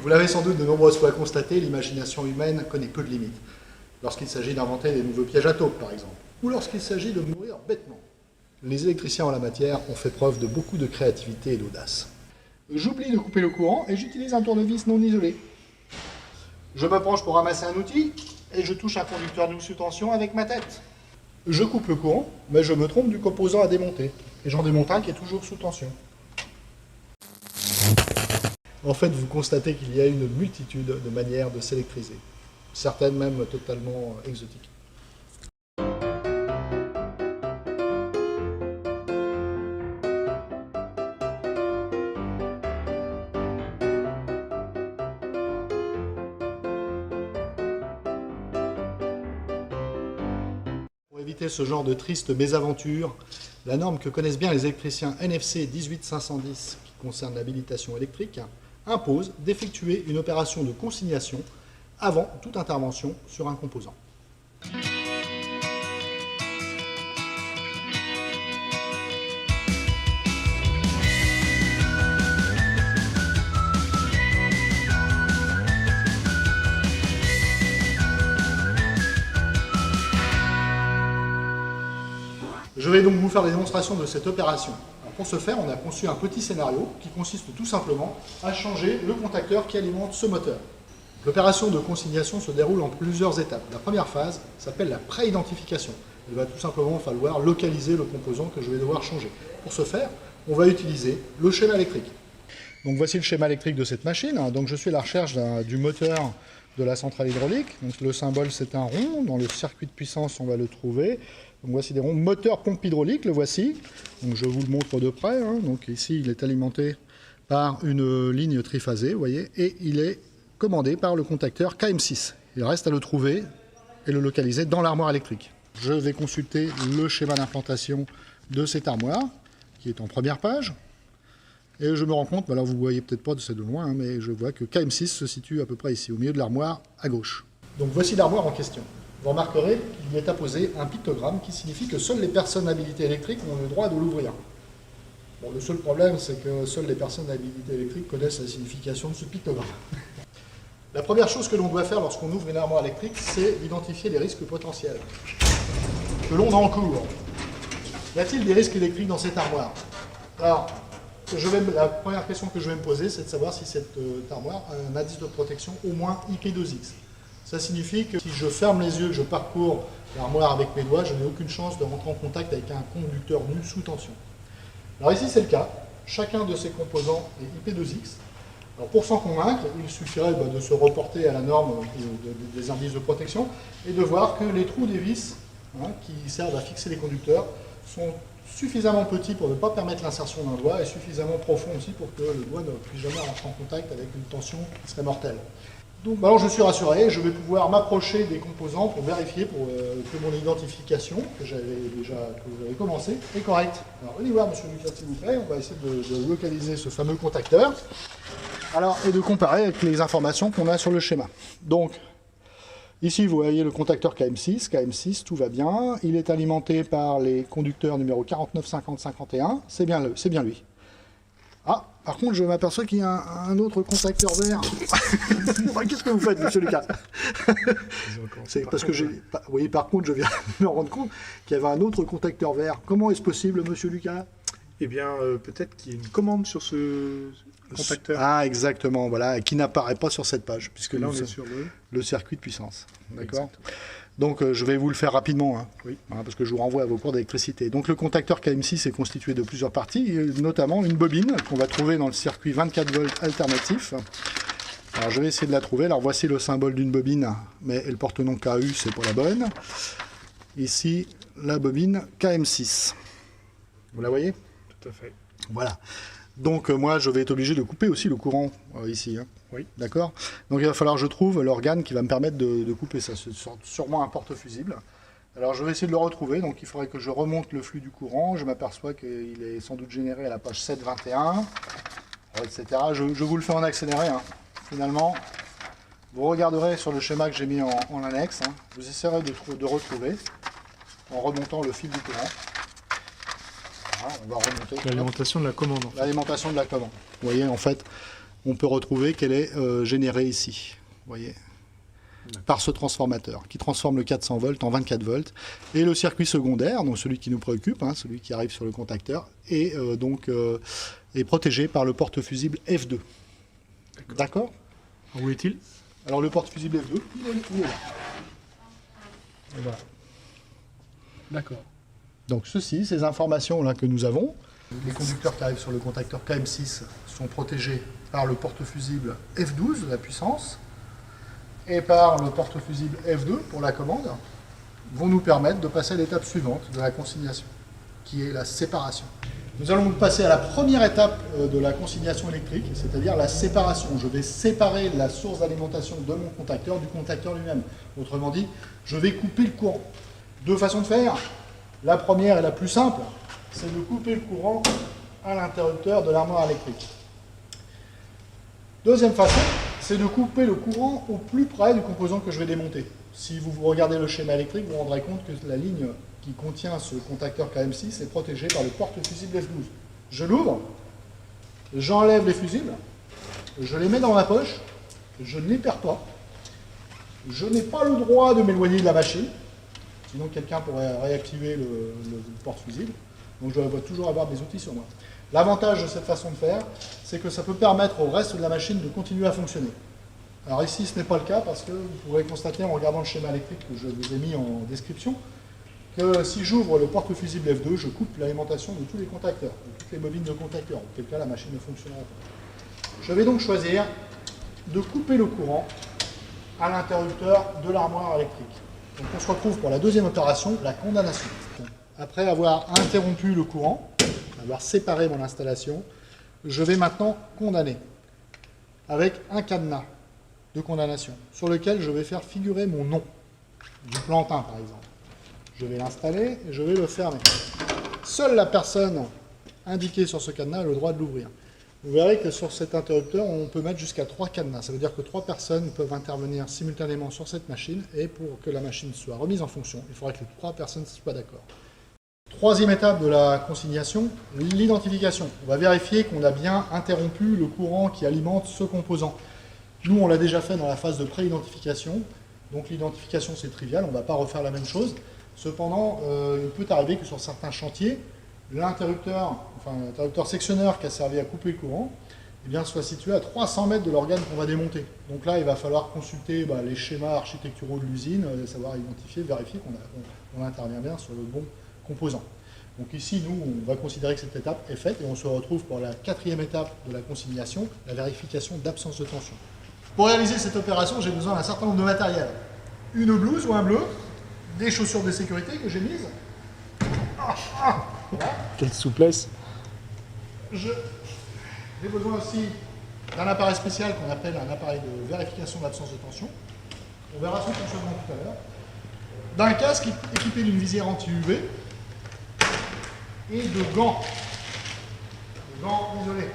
Vous l'avez sans doute de nombreuses fois constaté, l'imagination humaine connaît peu de limites. Lorsqu'il s'agit d'inventer des nouveaux pièges à taupes, par exemple, ou lorsqu'il s'agit de mourir bêtement. Les électriciens en la matière ont fait preuve de beaucoup de créativité et d'audace. J'oublie de couper le courant et j'utilise un tournevis non isolé. Je me penche pour ramasser un outil et je touche un conducteur double sous tension avec ma tête. Je coupe le courant, mais je me trompe du composant à démonter. Et j'en démonte un qui est toujours sous tension. En fait, vous constatez qu'il y a une multitude de manières de s'électriser. Certaines même totalement exotiques. Pour éviter ce genre de triste mésaventure, la norme que connaissent bien les électriciens NFC 18510, qui concerne l'habilitation électrique, impose d'effectuer une opération de consignation avant toute intervention sur un composant. Je vais donc vous faire la démonstration de cette opération. Alors pour ce faire, on a conçu un petit scénario qui consiste tout simplement à changer le contacteur qui alimente ce moteur. L'opération de consignation se déroule en plusieurs étapes. La première phase s'appelle la pré-identification. Il va tout simplement falloir localiser le composant que je vais devoir changer. Pour ce faire, on va utiliser le schéma électrique. Donc voici le schéma électrique de cette machine. Donc je suis à la recherche du moteur de la centrale hydraulique. Donc le symbole c'est un rond. Dans le circuit de puissance, on va le trouver. Donc voici des ronds. Moteur pompe hydraulique, le voici. Donc je vous le montre de près. Donc ici, il est alimenté par une ligne triphasée, vous voyez, et il est commandé par le contacteur KM6. Il reste à le trouver et le localiser dans l'armoire électrique. Je vais consulter le schéma d'implantation de cette armoire, qui est en première page. Et je me rends compte, alors vous ne voyez peut-être pas de c'est de loin, mais je vois que KM6 se situe à peu près ici, au milieu de l'armoire à gauche. Donc voici l'armoire en question. Vous remarquerez qu'il y est apposé un pictogramme qui signifie que seules les personnes habilitées électriques ont le droit de l'ouvrir. Bon, le seul problème, c'est que seules les personnes habilitées électriques connaissent la signification de ce pictogramme. La première chose que l'on doit faire lorsqu'on ouvre une armoire électrique, c'est d'identifier les risques potentiels que l'on encourt. Y a-t-il des risques électriques dans cette armoire? Alors, la première question que je vais me poser, c'est de savoir si cette armoire a un indice de protection au moins IP2X. Ça signifie que si je ferme les yeux, que je parcours l'armoire avec mes doigts, je n'ai aucune chance de rentrer en contact avec un conducteur nu sous tension. Alors ici c'est le cas, chacun de ces composants est IP2X. Alors pour s'en convaincre, il suffirait de se reporter à la norme des indices de protection et de voir que les trous des vis qui servent à fixer les conducteurs sont suffisamment petits pour ne pas permettre l'insertion d'un doigt et suffisamment profonds aussi pour que le doigt ne puisse jamais rentrer en contact avec une tension qui serait mortelle. Donc alors je suis rassuré, je vais pouvoir m'approcher des composants pour vérifier que mon identification, que j'avais commencé, est correcte. Alors venez voir monsieur Lucas s'il vous plaît, on va essayer de localiser ce fameux contacteur. Alors, et de comparer avec les informations qu'on a sur le schéma. Donc, ici vous voyez le contacteur KM6, tout va bien. Il est alimenté par les conducteurs numéro 49, 50, 51, c'est bien lui. Ah, par contre, je m'aperçois qu'il y a un autre contacteur vert. Qu'est-ce que vous faites, monsieur Lucas? C'est parce que oui, par contre, je viens de me rendre compte qu'il y avait un autre contacteur vert. Comment est-ce possible, monsieur Lucas? Eh bien, peut-être qu'il y a une commande sur ce contacteur. Ah, exactement, voilà, qui n'apparaît pas sur cette page, puisque là, on est sur le circuit de puissance. D'accord. Donc je vais vous le faire rapidement, oui. Parce que je vous renvoie à vos cours d'électricité. Donc le contacteur KM6 est constitué de plusieurs parties, notamment une bobine qu'on va trouver dans le circuit 24 volts alternatif. Alors je vais essayer de la trouver. Alors voici le symbole d'une bobine, mais elle porte nom KU, c'est pas la bonne. Ici, la bobine KM6. Vous la voyez? Tout à fait. Voilà. Donc moi je vais être obligé de couper aussi le courant ici. Oui. D'accord. Donc il va falloir que je trouve l'organe qui va me permettre de couper ça. C'est sûrement un porte-fusible. Alors je vais essayer de le retrouver. Donc il faudrait que je remonte le flux du courant. Je m'aperçois qu'il est sans doute généré à la page 721, etc. Je vous le fais en accéléré. Finalement, vous regarderez sur le schéma que j'ai mis en annexe. Vous essayerez de retrouver en remontant le fil du courant. On va remonter. L'alimentation de la commande. L'alimentation de la commande. Vous voyez, en fait, on peut retrouver qu'elle est générée ici, vous voyez, par ce transformateur, qui transforme le 400 volts en 24 volts. Et le circuit secondaire, donc celui qui nous préoccupe, hein, celui qui arrive sur le contacteur, est est protégé par le porte-fusible F2. D'accord? Où est-il? Alors le porte-fusible F2, il est là. Et voilà. D'accord. Donc ceci, ces informations-là que nous avons, les conducteurs qui arrivent sur le contacteur KM6 sont protégés par le porte-fusible F12, la puissance, et par le porte-fusible F2 pour la commande, vont nous permettre de passer à l'étape suivante de la consignation, qui est la séparation. Nous allons passer à la première étape de la consignation électrique, c'est-à-dire la séparation. Je vais séparer la source d'alimentation de mon contacteur du contacteur lui-même. Autrement dit, je vais couper le courant. Deux façons de faire. La première et la plus simple, c'est de couper le courant à l'interrupteur de l'armoire électrique. Deuxième façon, c'est de couper le courant au plus près du composant que je vais démonter. Si vous regardez le schéma électrique, vous vous rendrez compte que la ligne qui contient ce contacteur KM6 est protégée par le porte-fusible F12. Je l'ouvre, j'enlève les fusibles, je les mets dans ma poche, je ne les perds pas, je n'ai pas le droit de m'éloigner de la machine, sinon quelqu'un pourrait réactiver le porte-fusible, donc je dois toujours avoir des outils sur moi. L'avantage de cette façon de faire, c'est que ça peut permettre au reste de la machine de continuer à fonctionner. Alors ici, ce n'est pas le cas parce que vous pourrez constater en regardant le schéma électrique que je vous ai mis en description que si j'ouvre le porte-fusible F2, je coupe l'alimentation de tous les contacteurs, de toutes les bobines de contacteurs, auquel cas la machine ne fonctionnera pas. Je vais donc choisir de couper le courant à l'interrupteur de l'armoire électrique. Donc on se retrouve pour la deuxième opération, la condamnation. Après avoir interrompu le courant, avoir séparé mon installation, je vais maintenant condamner avec un cadenas de condamnation sur lequel je vais faire figurer mon nom, du plantin par exemple. Je vais l'installer et je vais le fermer. Seule la personne indiquée sur ce cadenas a le droit de l'ouvrir. Vous verrez que sur cet interrupteur, on peut mettre jusqu'à 3 cadenas. Ça veut dire que 3 personnes peuvent intervenir simultanément sur cette machine et pour que la machine soit remise en fonction, il faudra que les 3 personnes soient d'accord. Troisième étape de la consignation, l'identification. On va vérifier qu'on a bien interrompu le courant qui alimente ce composant. Nous, on l'a déjà fait dans la phase de pré-identification. Donc l'identification, c'est trivial, on ne va pas refaire la même chose. Cependant, il peut arriver que sur certains chantiers, l'interrupteur sectionneur qui a servi à couper le courant, eh bien, soit situé à 300 mètres de l'organe qu'on va démonter. Donc là, il va falloir consulter les schémas architecturaux de l'usine, savoir identifier, vérifier qu'on intervient bien sur le bon composant. Donc ici, nous, on va considérer que cette étape est faite et on se retrouve pour la 4e étape de la consignation, la vérification d'absence de tension. Pour réaliser cette opération, j'ai besoin d'un certain nombre de matériel. Une blouse ou un bleu, des chaussures de sécurité que j'ai mises. Voilà. Quelle souplesse! J'ai besoin aussi d'un appareil spécial qu'on appelle un appareil de vérification d'absence de tension. On verra son fonctionnement tout à l'heure. D'un casque équipé d'une visière anti-UV et de gants. De gants isolés.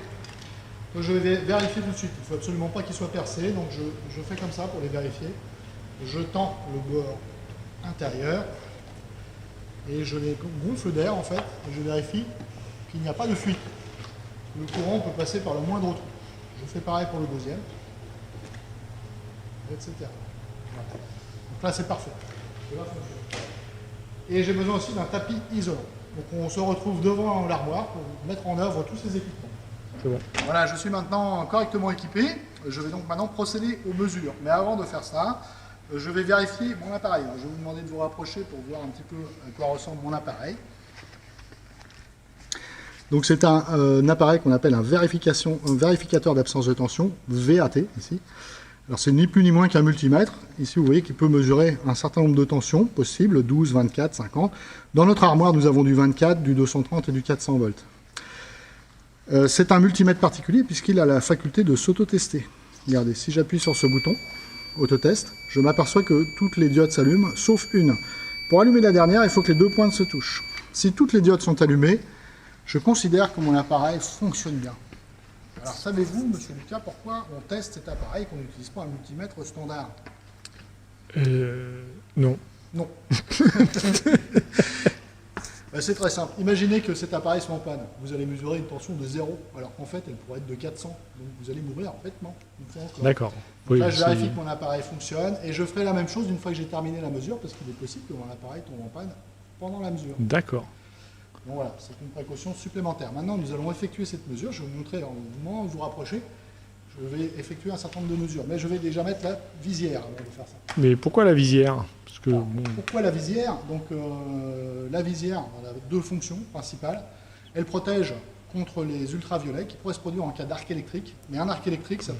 Que je vais vérifier tout de suite. Il ne faut absolument pas qu'ils soient percés, donc je fais comme ça pour les vérifier. Je tends le bord intérieur et je les gonfle d'air en fait, et je vérifie qu'il n'y a pas de fuite. Le courant peut passer par le moindre trou. Je fais pareil pour le deuxième, etc. Voilà. Donc là c'est parfait. Et j'ai besoin aussi d'un tapis isolant. Donc on se retrouve devant l'armoire pour mettre en œuvre tous ces équipements. C'est bon. Voilà, je suis maintenant correctement équipé. Je vais donc maintenant procéder aux mesures. Mais avant de faire ça, je vais vérifier mon appareil. Alors, je vais vous demander de vous rapprocher pour voir un petit peu à quoi ressemble mon appareil. Donc c'est un appareil qu'on appelle un vérificateur d'absence de tension, VAT ici. Alors c'est ni plus ni moins qu'un multimètre. Ici vous voyez qu'il peut mesurer un certain nombre de tensions possibles, 12, 24, 50. Dans notre armoire nous avons du 24, du 230 et du 400 volts. C'est un multimètre particulier puisqu'il a la faculté de s'auto-tester. Regardez, si j'appuie sur ce bouton, autotest, je m'aperçois que toutes les diodes s'allument, sauf une. Pour allumer la dernière, il faut que les 2 pointes se touchent. Si toutes les diodes sont allumées, je considère que mon appareil fonctionne bien. Alors savez-vous, monsieur Lucas, pourquoi on teste cet appareil qu'on n'utilise pas un multimètre standard? Non. Non. C'est très simple. Imaginez que cet appareil soit en panne. Vous allez mesurer une tension de 0, alors qu'en fait, elle pourrait être de 400. Donc vous allez mourir bêtement. D'accord. Oui, là, je vérifie que mon appareil fonctionne et je ferai la même chose une fois que j'ai terminé la mesure, parce qu'il est possible que mon appareil tombe en panne pendant la mesure. D'accord. Donc voilà, c'est une précaution supplémentaire. Maintenant, nous allons effectuer cette mesure. Je vais vous montrer, au moment où vous vous rapprochez, je vais effectuer un certain nombre de mesures. Mais je vais déjà mettre la visière avant de faire ça. Mais pourquoi la visière? Parce que, Alors, pourquoi la visière? Donc la visière, elle a deux fonctions principales. Elle protège contre les ultraviolets qui pourraient se produire en cas d'arc électrique. Mais un arc électrique, ça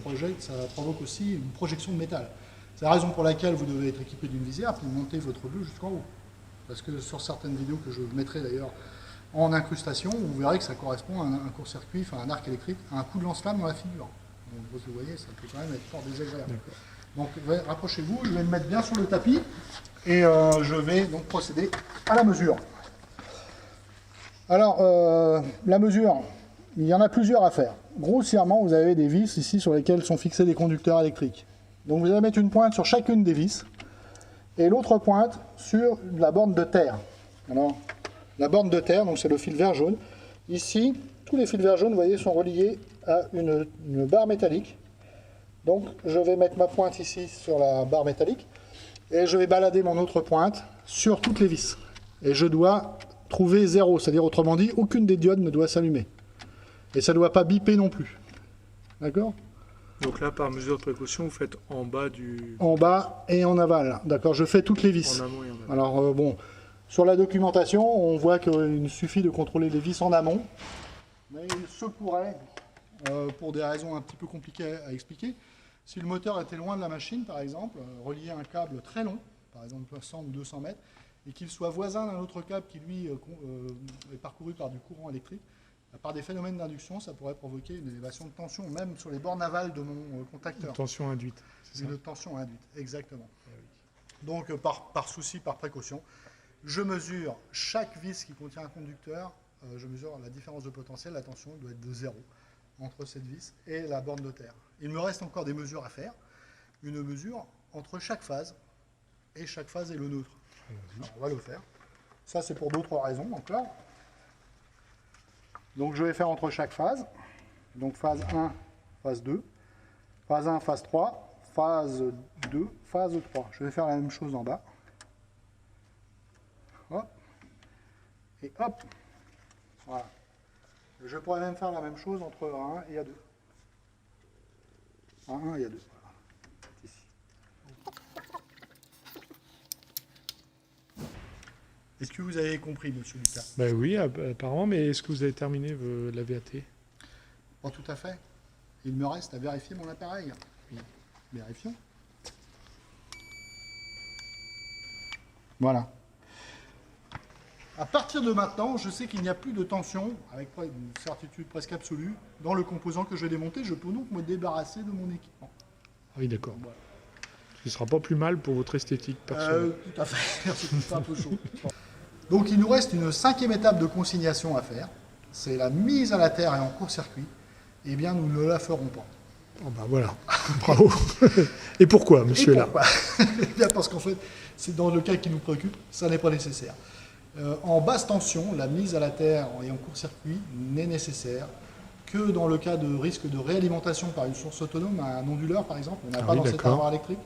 provoque aussi une projection de métal. C'est la raison pour laquelle vous devez être équipé d'une visière pour monter votre bleu jusqu'en haut. Parce que sur certaines vidéos que je mettrai d'ailleurs en incrustation, vous verrez que ça correspond à un court-circuit, enfin un arc électrique, à un coup de lance-flamme dans la figure. Donc vous voyez, ça peut quand même être fort désagréable. Donc rapprochez-vous, je vais me mettre bien sur le tapis et je vais donc procéder à la mesure. Alors, la mesure, il y en a plusieurs à faire. Grossièrement, vous avez des vis ici sur lesquelles sont fixés des conducteurs électriques. Donc vous allez mettre une pointe sur chacune des vis et l'autre pointe sur la borne de terre. Alors, la borne de terre, donc c'est le fil vert jaune. Ici, tous les fils vert jaune, vous voyez, sont reliés à une barre métallique. Donc je vais mettre ma pointe ici sur la barre métallique et je vais balader mon autre pointe sur toutes les vis. Et je dois trouver 0, c'est-à-dire autrement dit, aucune des diodes ne doit s'allumer. Et ça ne doit pas biper non plus. D'accord? donc là, par mesure de précaution, vous faites en bas du... En bas et en aval. D'accord, je fais toutes les vis. En amont et en aval. Alors bon, sur la documentation, on voit qu'il suffit de contrôler les vis en amont. Mais il se pourrait, pour des raisons un petit peu compliquées à expliquer, si le moteur était loin de la machine, par exemple, relié à un câble très long, par exemple 100 ou 200 mètres, et qu'il soit voisin d'un autre câble qui, lui, est parcouru par du courant électrique, par des phénomènes d'induction, ça pourrait provoquer une élévation de tension, même sur les bornes navales de mon contacteur. Une tension induite, c'est ça? Une tension induite, exactement. Donc, par souci, par précaution, je mesure chaque vis qui contient un conducteur, je mesure la différence de potentiel, la tension doit être de 0 entre cette vis et la borne de terre. Il me reste encore des mesures à faire, une mesure entre chaque phase, et chaque phase est le neutre. Alors, on va le faire. Ça, c'est pour d'autres raisons encore. Donc, je vais faire entre chaque phase. Donc, phase 1, phase 2, phase 1, phase 3, phase 2, phase 3. Je vais faire la même chose en bas. Hop. Et hop. Voilà. Je pourrais même faire la même chose entre A1 et A2. A1 et A2. Voilà. Ici. Est-ce que vous avez compris, monsieur Lucas? Ben oui, apparemment, mais est-ce que vous avez terminé la VAT? Pas tout à fait. Il me reste à vérifier mon appareil. Oui. Vérifions. Voilà. À partir de maintenant, je sais qu'il n'y a plus de tension, avec une certitude presque absolue, dans le composant que je vais démonter. Je peux donc me débarrasser de mon équipement. Ah oui, d'accord. Voilà. Ce ne sera pas plus mal pour votre esthétique personnelle. Tout à fait. C'est un peu chaud. Donc il nous reste une 5e étape de consignation à faire. C'est la mise à la terre et en court-circuit. Eh bien, nous ne la ferons pas. Oh ben voilà, bravo. Et pourquoi, monsieur là? Eh bien, parce qu'en fait, c'est dans le cas qui nous préoccupe, ça n'est pas nécessaire. En basse tension, la mise à la terre et en court-circuit n'est nécessaire que dans le cas de risque de réalimentation par une source autonome, un onduleur par exemple, on n'a pas dans cet armoire électrique,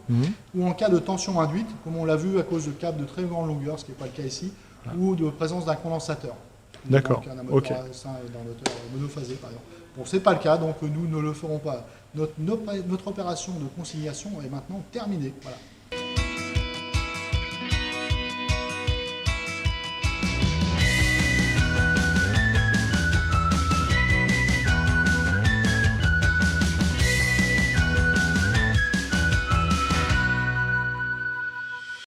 ou en cas de tension induite, comme on l'a vu à cause de câbles de très grande longueur, ce qui n'est pas le cas ici, ou de présence d'un condensateur. D'accord, ok. D'un moteur monophasé par exemple. Bon, ce n'est pas le cas, donc nous ne le ferons pas. Notre opération de consignation est maintenant terminée. Voilà.